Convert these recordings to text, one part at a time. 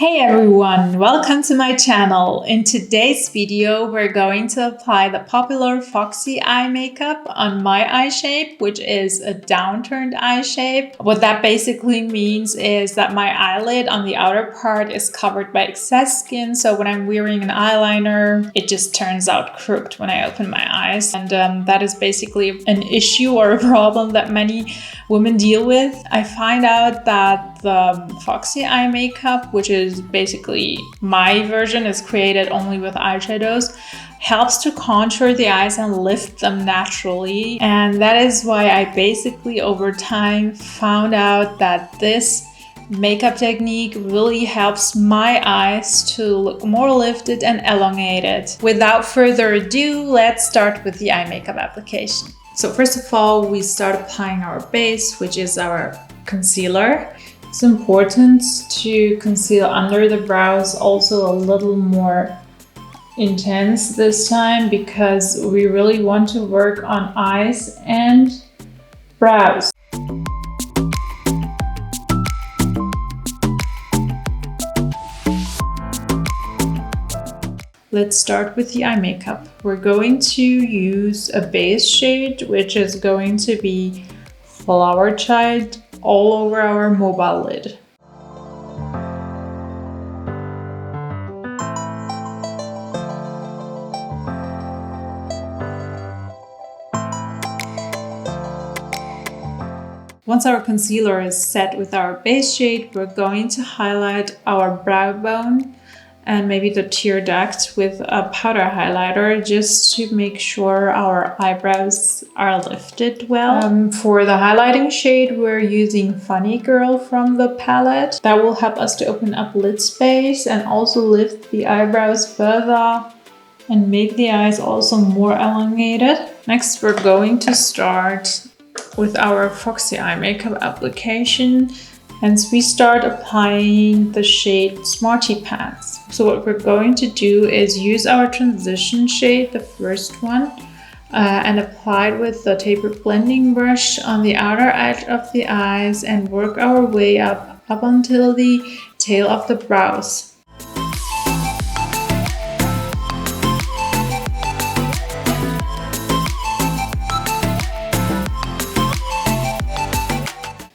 Hey everyone, welcome to my channel. In today's video, we're going to apply the popular Foxy eye makeup on my eye shape, which is a downturned eye shape. What that basically means is that my eyelid on the outer part is covered by excess skin, so when I'm wearing an eyeliner, it just turns out crooked when I open my eyes. And that is basically an issue or a problem that many women deal with. I find out that the Foxy eye makeup, which is basically my version, is created only with eyeshadows, helps to contour the eyes and lift them naturally. And that is why I basically over time found out that this makeup technique really helps my eyes to look more lifted and elongated. Without further ado, let's start with the eye makeup application. So first of all, we start applying our base, which is our concealer. It's important to conceal under the brows also a little more intense this time because we really want to work on eyes and brows. Let's start with the eye makeup. We're going to use a base shade, which is going to be Flower Child all over our mobile lid. Once our concealer is set with our base shade, we're going to highlight our brow bone and maybe the tear duct with a powder highlighter just to make sure our eyebrows are lifted well. For the highlighting shade, we're using Funny Girl from the palette. That will help us to open up lid space and also lift the eyebrows further and make the eyes also more elongated. Next, we're going to start with our Foxy eye makeup application. And we start applying the shade Smarty Pants. So what we're going to do is use our transition shade, the first one, and apply it with the tapered blending brush on the outer edge of the eyes and work our way up until the tail of the brows.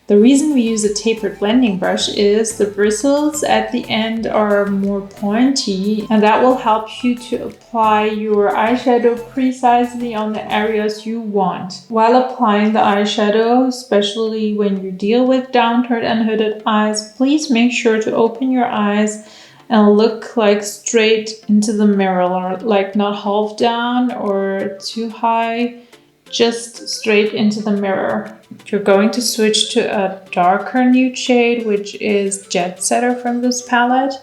The reason we use a tapered blending brush is the bristles at the end are more pointy, and that will help you to apply your eyeshadow precisely on the areas you want. While applying the eyeshadow, especially when you deal with downturned and hooded eyes, please make sure to open your eyes and look like straight into the mirror, like not half down or too high. Just straight into the mirror. You're going to switch to a darker nude shade, which is Jet Setter from this palette.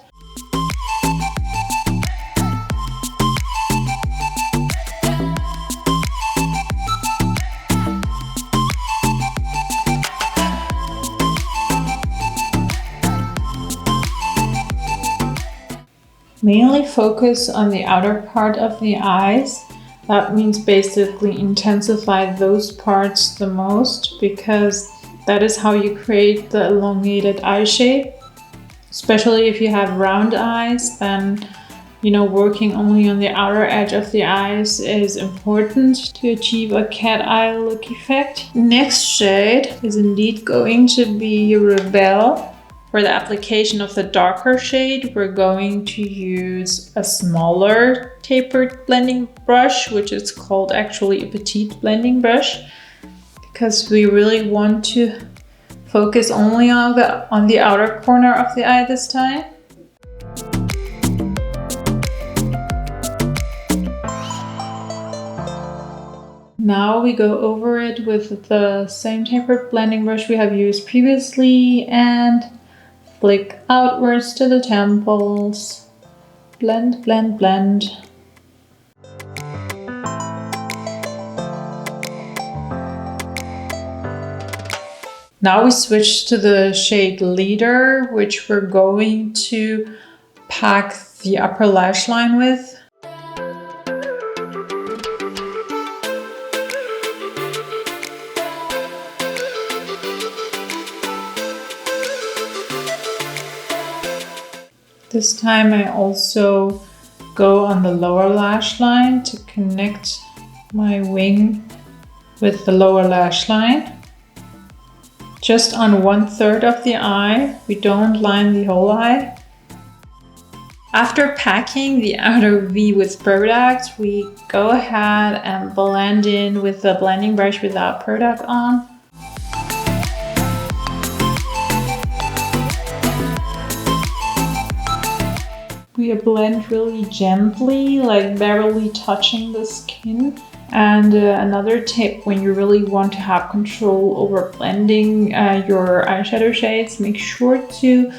Mainly focus on the outer part of the eyes. That means basically intensify those parts the most because that is how you create the elongated eye shape. Especially if you have round eyes, then working only on the outer edge of the eyes is important to achieve a cat eye look effect. Next shade is indeed going to be Rebel. For the application of the darker shade, we're going to use a smaller tapered blending brush, which is called actually a petite blending brush, because we really want to focus only on the outer corner of the eye this time. Now we go over it with the same tapered blending brush we have used previously and flick outwards to the temples. Blend, blend, blend. Now we switch to the shade Leader, which we're going to pack the upper lash line with. This time I also go on the lower lash line to connect my wing with the lower lash line. Just on 1/3 of the eye, we don't line the whole eye. After packing the outer V with product, we go ahead and blend in with the blending brush without product on. We blend really gently, like barely touching the skin. And another tip, when you really want to have control over blending your eyeshadow shades, make sure to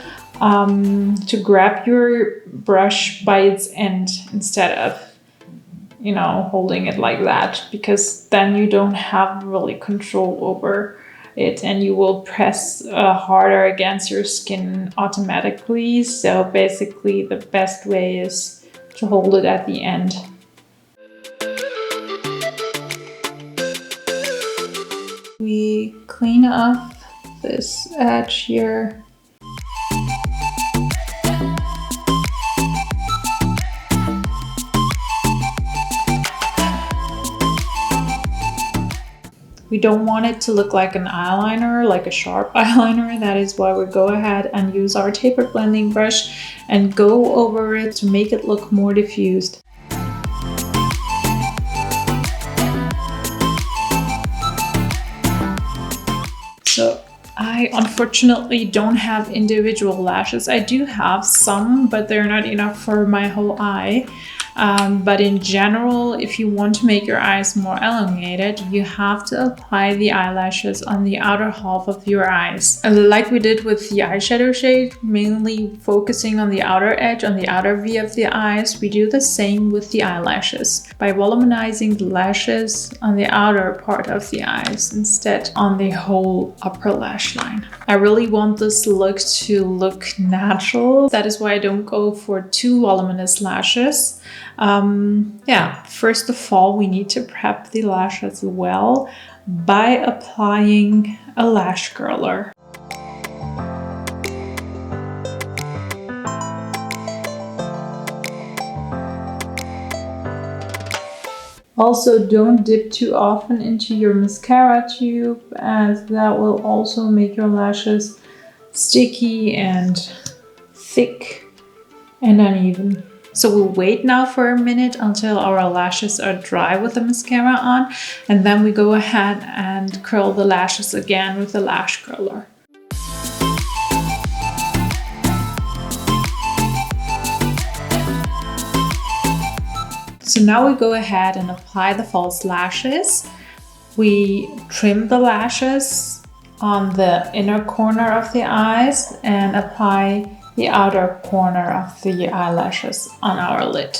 grab your brush by its end instead of, you know, holding it like that, because then you don't have really control over it and you will press harder against your skin automatically. So basically the best way is to hold it at the end. We clean up this edge here. We don't want it to look like an eyeliner, like a sharp eyeliner. That is why we go ahead and use our tapered blending brush and go over it to make it look more diffused. So I unfortunately don't have individual lashes. I do have some, but they're not enough for my whole eye. But in general, if you want to make your eyes more elongated, you have to apply the eyelashes on the outer half of your eyes. Like we did with the eyeshadow shade, mainly focusing on the outer edge, on the outer V of the eyes, we do the same with the eyelashes by volumizing the lashes on the outer part of the eyes instead on the whole upper lash line. I really want this look to look natural. That is why I don't go for too voluminous lashes. First of all, we need to prep the lashes well by applying a lash curler. Also, don't dip too often into your mascara tube, as that will also make your lashes sticky and thick and uneven. So we'll wait now for a minute until our lashes are dry with the mascara on, and then we go ahead and curl the lashes again with the lash curler. So now we go ahead and apply the false lashes. We trim the lashes on the inner corner of the eyes and apply the outer corner of the eyelashes on our lid.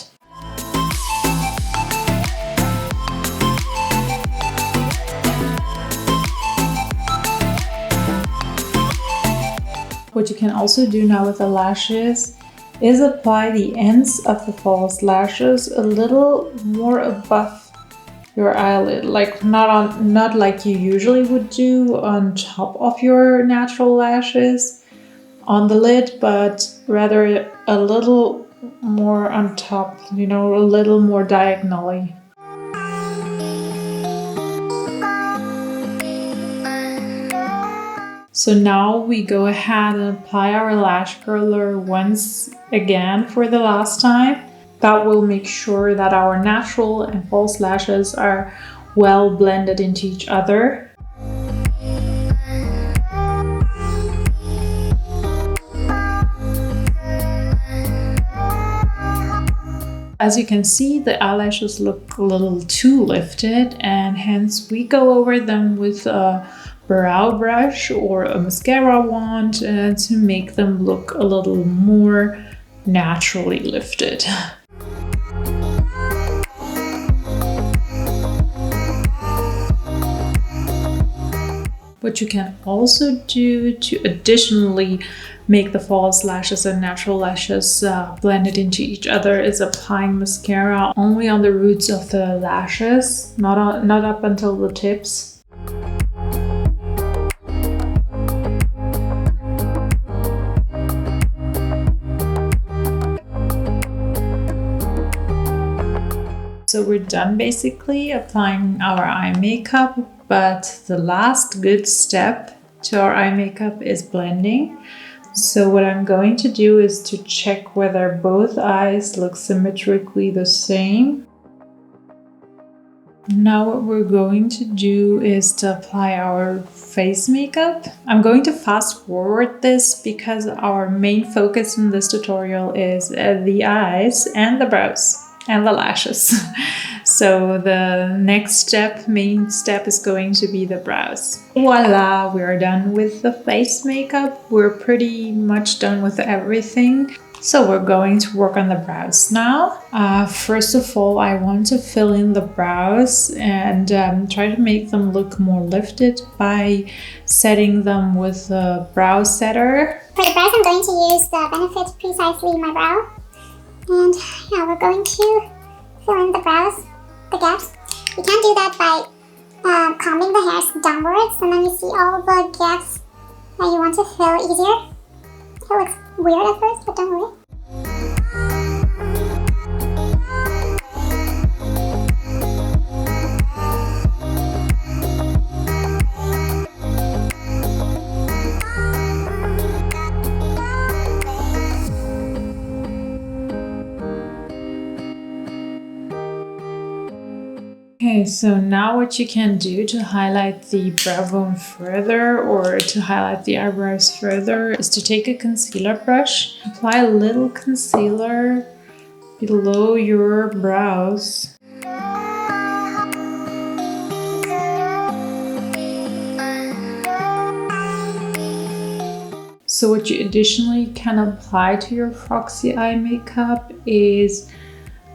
What you can also do now with the lashes is apply the ends of the false lashes a little more above your eyelid, like not like you usually would do on top of your natural lashes on the lid, but rather a little more on top, you know, a little more diagonally. So now we go ahead and apply our lash curler once again for the last time. That will make sure that our natural and false lashes are well blended into each other. As you can see, the eyelashes look a little too lifted, and hence we go over them with a brow brush or a mascara wand to make them look a little more naturally lifted. What you can also do to additionally make the false lashes and natural lashes blended into each other is applying mascara only on the roots of the lashes, not up until the tips. So we're done basically applying our eye makeup, but the last good step to our eye makeup is blending. So what I'm going to do is to check whether both eyes look symmetrically the same. Now what we're going to do is to apply our face makeup. I'm going to fast forward this because our main focus in this tutorial is the eyes and the brows and the lashes. So the next main step is going to be the brows. Voila, we're done with the face makeup. We're pretty much done with everything. So we're going to work on the brows now. First of all, I want to fill in the brows and try to make them look more lifted by setting them with a brow setter. For the brows, I'm going to use the Benefit Precisely My Brow. And yeah, we're going to fill in the brows, the gaps. You can do that by combing the hairs downwards, and then you see all the gaps that you want to fill easier. It looks weird at first, but don't worry. Okay, so now what you can do to highlight the brow bone further or to highlight the eyebrows further is to take a concealer brush, apply a little concealer below your brows. So what you additionally can apply to your Foxy eye makeup is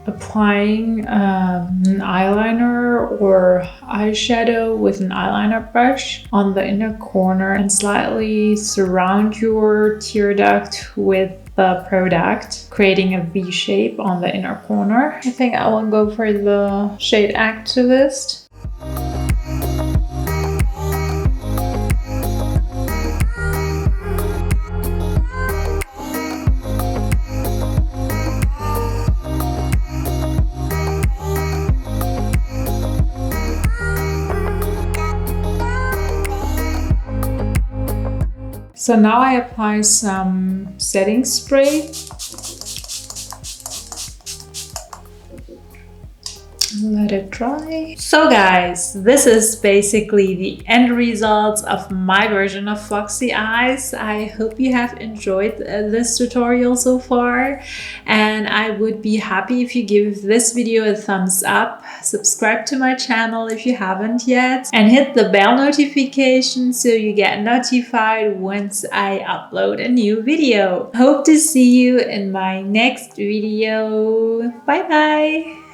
applying an eyeliner or eyeshadow with an eyeliner brush on the inner corner and slightly surround your tear duct with the product, creating a V shape on the inner corner. I think I will go for the shade Activist. So now I apply some setting spray. Let it dry. So guys, this is basically the end results of my version of Foxy Eyes. I hope you have enjoyed this tutorial so far, and I would be happy if you give this video a thumbs up, subscribe to my channel if you haven't yet, and hit the bell notification so you get notified once I upload a new video. Hope to see you in my next video. Bye bye!